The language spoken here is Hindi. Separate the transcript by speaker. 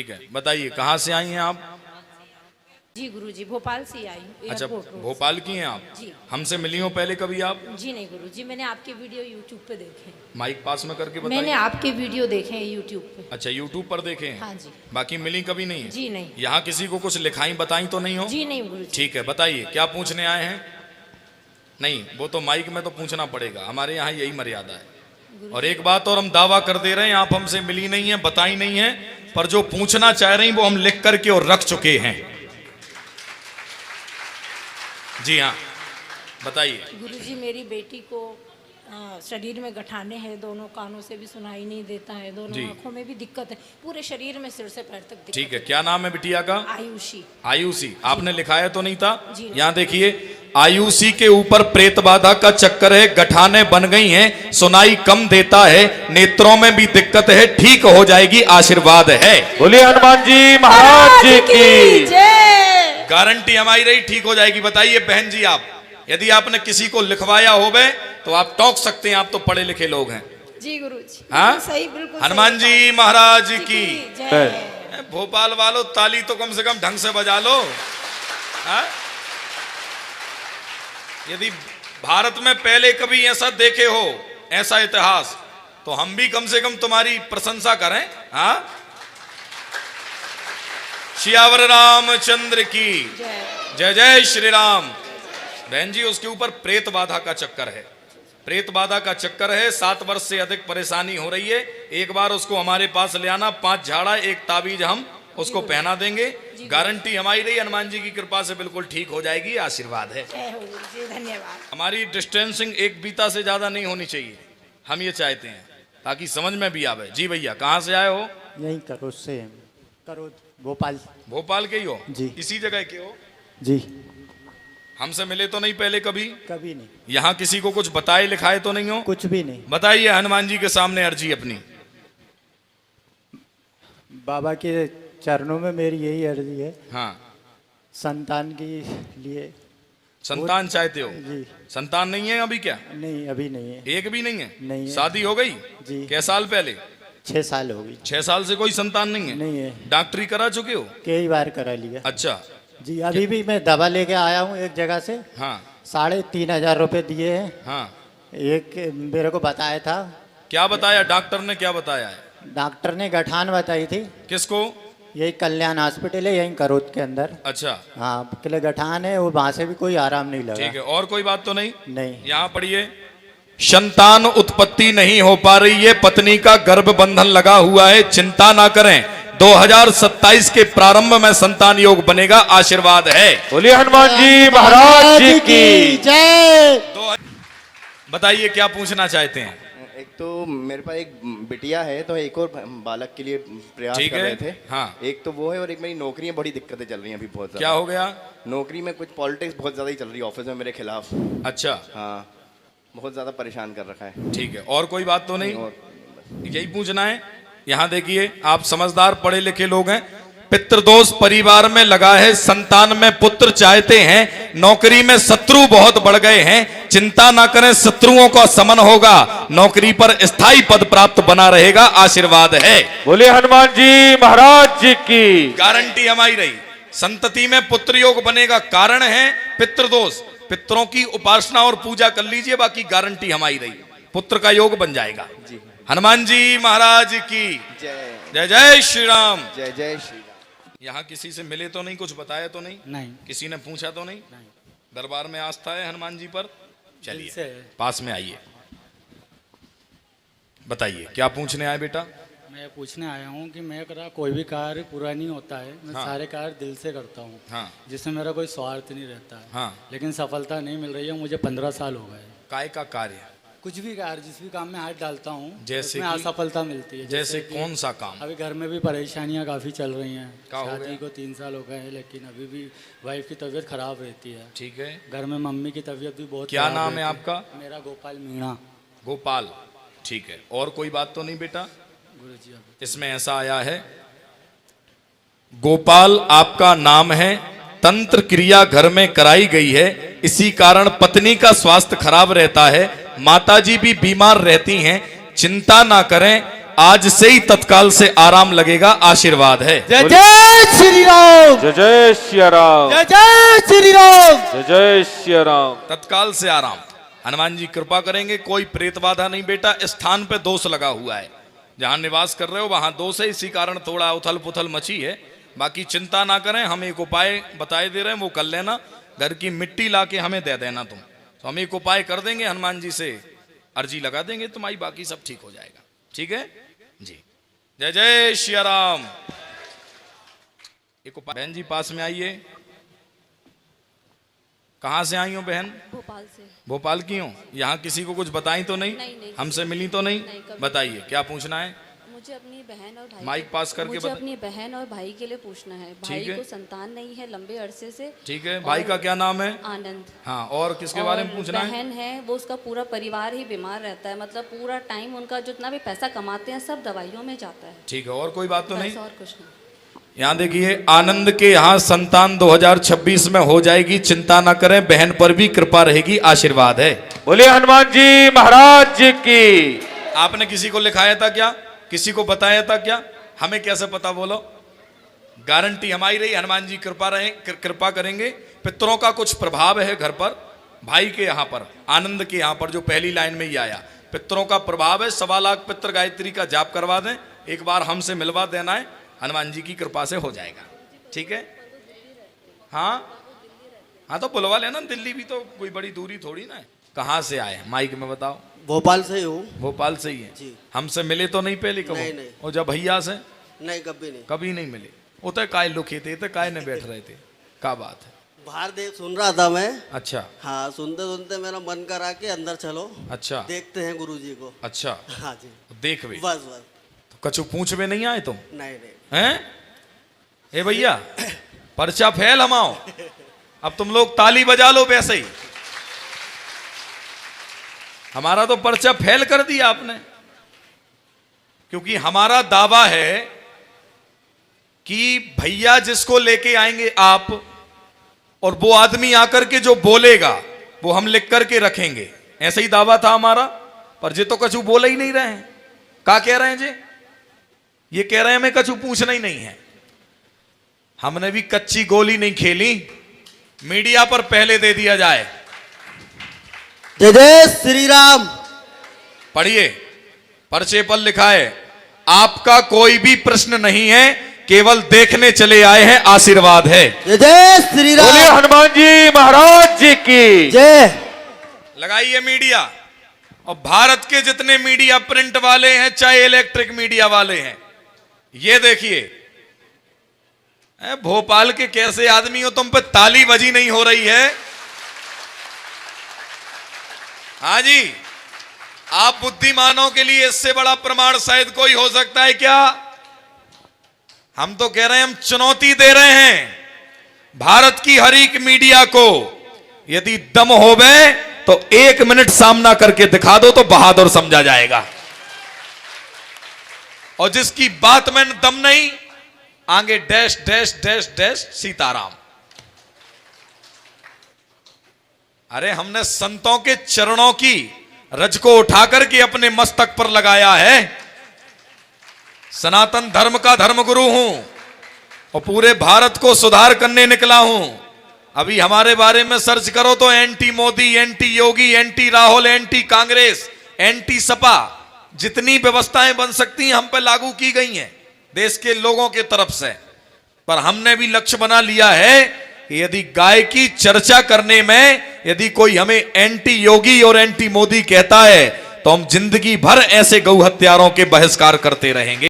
Speaker 1: ठीक है, बताइए कहाँ से आई हैं आप?
Speaker 2: जी गुरुजी, भोपाल से आई हूँ।
Speaker 1: अच्छा,
Speaker 2: एयरपोर्ट रोड
Speaker 1: भोपाल की हैं आप?
Speaker 2: जी।
Speaker 1: हमसे मिली हो पहले कभी आप?
Speaker 2: से। जी नहीं गुरुजी, मैंने आपके वीडियो यूट्यूब पे देखे हैं।
Speaker 1: माइक पास में करके
Speaker 2: मैंने
Speaker 1: बताइए।
Speaker 2: आपके वीडियो देखे हैं यूट्यूब पे।
Speaker 1: अच्छा, यूट्यूब पर देखे हैं?
Speaker 2: हाँ जी।
Speaker 1: बाकी मिली कभी नहीं है?
Speaker 2: जी नहीं।
Speaker 1: यहाँ किसी को कुछ लिखाई बताई तो नहीं हो?
Speaker 2: जी नहीं गुरुजी।
Speaker 1: ठीक है, बताइए क्या पूछने आए हैं? नहीं, वो तो माइक में तो पूछना पड़ेगा, हमारे यहाँ यही मर्यादा है। और एक बात और हम दावा कर दे रहे हैं, आप हमसे मिली नहीं है, बताई नहीं है, पर जो पूछना चाह रही वो हम लिख करके और रख चुके हैं। जी हाँ, बताइए।
Speaker 2: गुरुजी, मेरी बेटी को शरीर में गठाने हैं, दोनों कानों से भी सुनाई नहीं देता है, दोनों
Speaker 1: जी।
Speaker 2: आंखों में भी दिक्कत है, पूरे शरीर में सिर से पैर तक दिक्कत
Speaker 1: ठीक है, क्या नाम है बिटिया का?
Speaker 2: आयुषी।
Speaker 1: आयुषी, आपने लिखाया तो नहीं था?
Speaker 2: जी।
Speaker 1: यहाँ देखिए, आयुषी के ऊपर प्रेत बाधा का चक्कर है, गठाने बन गई हैं, सुनाई कम देता है, नेत्रों में भी दिक्कत है, ठीक हो जाएगी, आशीर्वाद है।
Speaker 3: बोलिए हनुमान जी महाराज जी की
Speaker 2: जय।
Speaker 1: गारंटी हमारी रही, ठीक हो जाएगी। बताइए बहन जी, आप यदि आपने किसी को लिखवाया होवे तो आप टोक सकते हैं, आप तो पढ़े लिखे लोग हैं।
Speaker 2: जी गुरुजी,
Speaker 1: हाँ?
Speaker 2: सही, बिल्कुल
Speaker 1: हनुमान
Speaker 2: सही
Speaker 1: जी महाराज की
Speaker 2: जय।
Speaker 1: भोपाल वालों, ताली तो कम से कम ढंग से बजा लो। हाँ? यदि भारत में पहले कभी ऐसा देखे हो, ऐसा इतिहास, तो हम भी कम से कम तुम्हारी प्रशंसा करें। हाँ? सियावर रामचंद्र की
Speaker 2: जय।
Speaker 1: जय जय श्री राम। बहन जी, उसके ऊपर प्रेत बाधा का चक्कर है, प्रेत बाधा का चक्कर है, 7 वर्ष से अधिक परेशानी हो रही है। एक बार उसको हमारे पास ले आना, 5 झाड़ा, एक ताबीज हम उसको पहना देंगे, गारंटी हमारी रही, हनुमान जी की कृपा से बिल्कुल ठीक हो जाएगी, आशीर्वाद है।
Speaker 2: जय हो गुरुजी, धन्यवाद।
Speaker 1: हमारी डिस्टेंसिंग एक बीता से ज्यादा नहीं होनी चाहिए, हम ये चाहते हैं, ताकि समझ में भी आवे। जी भैया, कहाँ से आए हो?
Speaker 4: यहीं करोद से हैं। करोद, भोपाल।
Speaker 1: भोपाल के ही हो?
Speaker 4: जी।
Speaker 1: इसी जगह के हो?
Speaker 4: जी।
Speaker 1: हमसे मिले तो नहीं पहले कभी?
Speaker 4: कभी नहीं,
Speaker 1: यहाँ किसी को कुछ बताए लिखाए तो नहीं हो?
Speaker 4: कुछ भी नहीं।
Speaker 1: बताइए हनुमान जी के सामने अर्जी अपनी।
Speaker 4: बाबा के चरणों में मेरी यही अर्जी है,
Speaker 1: हाँ,
Speaker 4: संतान के लिए।
Speaker 1: संतान चाहते हो?
Speaker 4: जी।
Speaker 1: संतान नहीं है अभी क्या?
Speaker 4: नहीं, अभी नहीं है।
Speaker 1: एक भी नहीं है?
Speaker 4: नहीं है।
Speaker 1: शादी हो गई?
Speaker 4: जी।
Speaker 1: कै साल पहले?
Speaker 4: 6 साल हो गई।
Speaker 1: 6 साल से कोई संतान नहीं है?
Speaker 4: नहीं है।
Speaker 1: डॉक्टरी करा चुके हो?
Speaker 4: कई बार करा लिया।
Speaker 1: अच्छा।
Speaker 4: जी, अभी भी मैं दवा लेके आया हूँ एक जगह से,
Speaker 1: हाँ
Speaker 4: 3,500 रुपये दिए हैं।
Speaker 1: हाँ।
Speaker 4: एक मेरे को बताया था,
Speaker 1: क्या बताया डॉक्टर ने, क्या बताया है?
Speaker 4: डॉक्टर ने गठान बताई थी।
Speaker 1: किसको?
Speaker 4: यही कल्याण हॉस्पिटल है, यहीं करोद के अंदर।
Speaker 1: अच्छा,
Speaker 4: हाँ, किले गठान है, वो वहाँ से भी कोई आराम नहीं लगा।
Speaker 1: ठीक है, और कोई बात तो नहीं?
Speaker 4: नहीं।
Speaker 1: यहाँ पढ़िए, संतान उत्पत्ति नहीं हो पा रही है, पत्नी का गर्भ बंधन लगा हुआ है, चिंता ना करें, 2027 के प्रारंभ में संतान योग बनेगा, आशीर्वाद है।
Speaker 3: बोलिए हनुमान जी महाराज जी की
Speaker 4: जय।
Speaker 1: बताइए क्या पूछना चाहते हैं?
Speaker 5: एक तो मेरे पास एक बिटिया है, तो एक और बालक के लिए प्रयास
Speaker 1: ठीक
Speaker 5: कर
Speaker 1: है।
Speaker 5: रहे थे।
Speaker 1: हाँ।
Speaker 5: एक तो वो है, और एक मेरी नौकरी में बड़ी दिक्कतें चल रही हैं अभी बहुत
Speaker 1: क्या
Speaker 5: ज़्यादा।
Speaker 1: हो गया?
Speaker 5: नौकरी में कुछ पॉलिटिक्स बहुत ज़्यादा ही चल रही है ऑफिस में मेरे खिलाफ।
Speaker 1: अच्छा,
Speaker 5: हाँ, बहुत ज़्यादा परेशान कर रखा है।
Speaker 1: ठीक है, और कोई बात तो नहीं?
Speaker 5: और
Speaker 1: यही पूछना है। यहाँ देखिए, आप समझदार पढ़े लिखे लोग हैं, पितृदोष परिवार में लगा है, संतान में पुत्र चाहते हैं, नौकरी में शत्रु बहुत बढ़ गए हैं, चिंता ना करें, शत्रुओं का समन होगा, नौकरी पर स्थायी पद प्राप्त बना रहेगा, आशीर्वाद है।
Speaker 3: बोलिए हनुमान जी महाराज जी की
Speaker 1: गारंटी हमारी रही, संतति में पुत्र योग बनेगा, कारण है पितृदोष, पितरों की उपासना और पूजा कर लीजिए, बाकी गारंटी हमारी रही, पुत्र का योग बन जाएगा।
Speaker 5: जी,
Speaker 1: हनुमान जी महाराज की
Speaker 5: जय
Speaker 1: जय जय श्री राम।
Speaker 5: जय जय श्री राम।
Speaker 1: यहाँ किसी से मिले तो नहीं, कुछ बताया तो नहीं?
Speaker 4: नहीं।
Speaker 1: किसी ने पूछा तो नहीं? दरबार में आस्था है हनुमान जी पर? चलिए
Speaker 4: दिल से है।
Speaker 1: पास में आइए, बताइए क्या पूछने आए बेटा?
Speaker 6: मैं पूछने आया हूँ कि मेरा कोई भी कार्य पूरा नहीं होता है, मैं
Speaker 1: हाँ।
Speaker 6: सारे कार्य दिल से करता हूँ,
Speaker 1: हाँ
Speaker 6: जिसमें मेरा कोई स्वार्थ नहीं रहता है।
Speaker 1: हाँ।
Speaker 6: लेकिन सफलता नहीं मिल रही है, मुझे 15 साल हो गए।
Speaker 1: काय का कार्य?
Speaker 6: कुछ भी कार्य, जिस भी काम में हाथ डालता हूँ,
Speaker 1: जैसे
Speaker 6: उसमें
Speaker 1: कि?
Speaker 6: असफलता मिलती है।
Speaker 1: जैसे
Speaker 6: कि
Speaker 1: कौन सा काम?
Speaker 6: अभी घर में भी परेशानियाँ काफ़ी चल रही हैं।
Speaker 1: क्या हो
Speaker 6: शादी
Speaker 1: गया?
Speaker 6: को 3 साल हो गए हैं, लेकिन अभी भी वाइफ की तबीयत खराब रहती है।
Speaker 1: ठीक है,
Speaker 6: घर में मम्मी की तबीयत भी बहुत
Speaker 1: क्या
Speaker 6: खराब
Speaker 1: नाम है
Speaker 6: रहती
Speaker 1: आपका?
Speaker 6: मेरा गोपाल मीणा।
Speaker 1: गोपाल, ठीक है, और कोई बात तो नहीं बेटा?
Speaker 6: गुरुजी अभी
Speaker 1: इसमें ऐसा आया है, गोपाल आपका नाम है, तंत्र क्रिया घर में कराई गई है, इसी कारण पत्नी का स्वास्थ्य खराब रहता है, माताजी भी बीमार रहती हैं, चिंता ना करें, आज से ही तत्काल से आराम लगेगा, आशीर्वाद है।
Speaker 4: जय जय श्री राम।
Speaker 3: जय जय सिया राम।
Speaker 4: जय जय श्री राम।
Speaker 3: जय जय सिया राम।
Speaker 1: तत्काल से आराम, हनुमान जी कृपा करेंगे। कोई प्रेत बाधा नहीं बेटा, स्थान पे दोष लगा हुआ है, जहां निवास कर रहे हो वहां दोष है, इसी कारण थोड़ा उथल पुथल मची है। बाकी चिंता ना करें, हम एक उपाय बताए दे रहे हैं, वो कर लेना। घर की मिट्टी लाके हमें दे देना तुम, तो हम एक उपाय कर देंगे, हनुमान जी से अर्जी लगा देंगे तुम्हारी, बाकी सब ठीक हो जाएगा। ठीक है जी। जय जय श्री राम। एक उपाय, बहन जी पास में आइए। कहाँ से आई हो बहन?
Speaker 7: भोपाल से।
Speaker 1: भोपाल की हो? यहाँ किसी को कुछ बताई तो नहीं?
Speaker 7: नहीं।
Speaker 1: हमसे मिली तो नहीं?
Speaker 7: कभी।
Speaker 1: बताइए क्या पूछना है।
Speaker 7: मुझे अपनी बहन और भाई
Speaker 1: माइक पास करके
Speaker 7: मुझे
Speaker 1: बता।
Speaker 7: अपनी बहन और भाई के लिए पूछना है। भाई
Speaker 1: ठीक है।
Speaker 7: को संतान नहीं है लंबे अरसे से।
Speaker 1: ठीक है, भाई का क्या नाम है?
Speaker 7: आनंद।
Speaker 1: हाँ, और किसके बारे में पूछना है?
Speaker 7: बहन है, वो उसका पूरा परिवार ही बीमार रहता है, मतलब पूरा टाइम उनका जितना भी पैसा कमाते हैं सब दवाइयों में जाता है।
Speaker 1: ठीक है, और कोई बात तो नहीं?
Speaker 7: बस और कुछ नहीं।
Speaker 1: यहाँ देखिए, आनंद के यहाँ संतान 2026 में हो जाएगी, चिंता ना करें, बहन पर भी कृपा रहेगी, आशीर्वाद है।
Speaker 3: बोलिए हनुमान जी महाराज जी की।
Speaker 1: आपने किसी को लिखाया था क्या? किसी को बताया था क्या? हमें कैसे पता, बोलो? गारंटी हमारी रही, हनुमान जी कृपा करेंगे। पितरों का कुछ प्रभाव है घर पर, भाई के यहाँ पर, आनंद के यहाँ पर जो पहली लाइन में ही आया, पितरों का प्रभाव है। 1.25 लाख पितर गायत्री का जाप करवा दें, एक बार हमसे मिलवा देना है, हनुमान जी की कृपा से हो जाएगा। ठीक है? हाँ हाँ, तो बुलवा लेना, दिल्ली भी तो कोई बड़ी दूरी थोड़ी ना है। कहाँ से आए, माइक में बताओ।
Speaker 8: भोपाल से ही हूँ।
Speaker 1: भोपाल से ही है
Speaker 8: जी।
Speaker 1: हमसे मिले तो नहीं पहले कभी?
Speaker 8: नहीं, नहीं।
Speaker 1: और जब भैया से?
Speaker 8: नहीं, कभी नहीं।
Speaker 1: कभी नहीं मिले। वो तो काय लुके थे, तो काय ने बैठ रहे थे, क्या बात है?
Speaker 8: बाहर देख सुन रहा था मैं।
Speaker 1: अच्छा
Speaker 8: हाँ, सुनते सुनते मेरा मन करा कि अंदर चलो,
Speaker 1: अच्छा
Speaker 8: देखते हैं गुरुजी को।
Speaker 1: अच्छा,
Speaker 8: हाँ जी।
Speaker 1: देख वे
Speaker 8: बस बस।
Speaker 1: तो कछु पूछ में नहीं आए तुम?
Speaker 8: नहीं नहीं।
Speaker 1: हैं? ए भैया, पर्चा फैल हमाओ, अब तुम लोग ताली बजा लो वैसे ही। हमारा तो पर्चा फैल कर दिया आपने, क्योंकि हमारा दावा है कि भैया जिसको लेके आएंगे आप, और वो आदमी आकर के जो बोलेगा वो हम लिख करके रखेंगे, ऐसा ही दावा था हमारा। पर जे तो कछु बोल ही नहीं रहे हैं। क्या कह रहे हैं जे? ये कह रहे हैं हमें कछु पूछना ही नहीं है। हमने भी कच्ची गोली नहीं खेली, मीडिया पर पहले दे दिया जाए।
Speaker 8: जय जय श्री राम।
Speaker 1: पढ़िए, पर्चे पर लिखा है, आपका कोई भी प्रश्न नहीं है, केवल देखने चले आए हैं, आशीर्वाद है।
Speaker 8: जय जय श्री राम।
Speaker 3: बोलिए हनुमान जी महाराज जी की।
Speaker 8: जय।
Speaker 1: लगाइए मीडिया, और भारत के जितने मीडिया प्रिंट वाले हैं चाहे इलेक्ट्रिक मीडिया वाले हैं, ये देखिए, भोपाल के कैसे आदमी हो, तुम पे ताली बजी नहीं हो रही है। हाँ जी, आप बुद्धिमानों के लिए इससे बड़ा प्रमाण शायद कोई हो सकता है क्या? हम तो कह रहे हैं, हम चुनौती दे रहे हैं भारत की हर एक मीडिया को, यदि दम होवे तो 1 मिनट सामना करके दिखा दो तो बहादुर समझा जाएगा, और जिसकी बात में दम नहीं, आगे dash dash dash dash Sitaram. अरे हमने संतों के चरणों की रज को उठा करके अपने मस्तक पर लगाया है। सनातन धर्म का धर्मगुरु हूं, और पूरे भारत को सुधार करने निकला हूं। अभी हमारे बारे में सर्च करो तो anti Modi, anti Yogi, anti Rahul, anti Congress, anti Sapa, जितनी व्यवस्थाएं बन सकती हैं हम पे लागू की गई हैं देश के लोगों के तरफ से। पर हमने भी लक्ष्य बना लिया है कि यदि गाय की चर्चा करने में यदि कोई हमें एंटी योगी और एंटी मोदी कहता है, तो हम जिंदगी भर ऐसे गौ हत्यारों के बहिष्कार करते रहेंगे।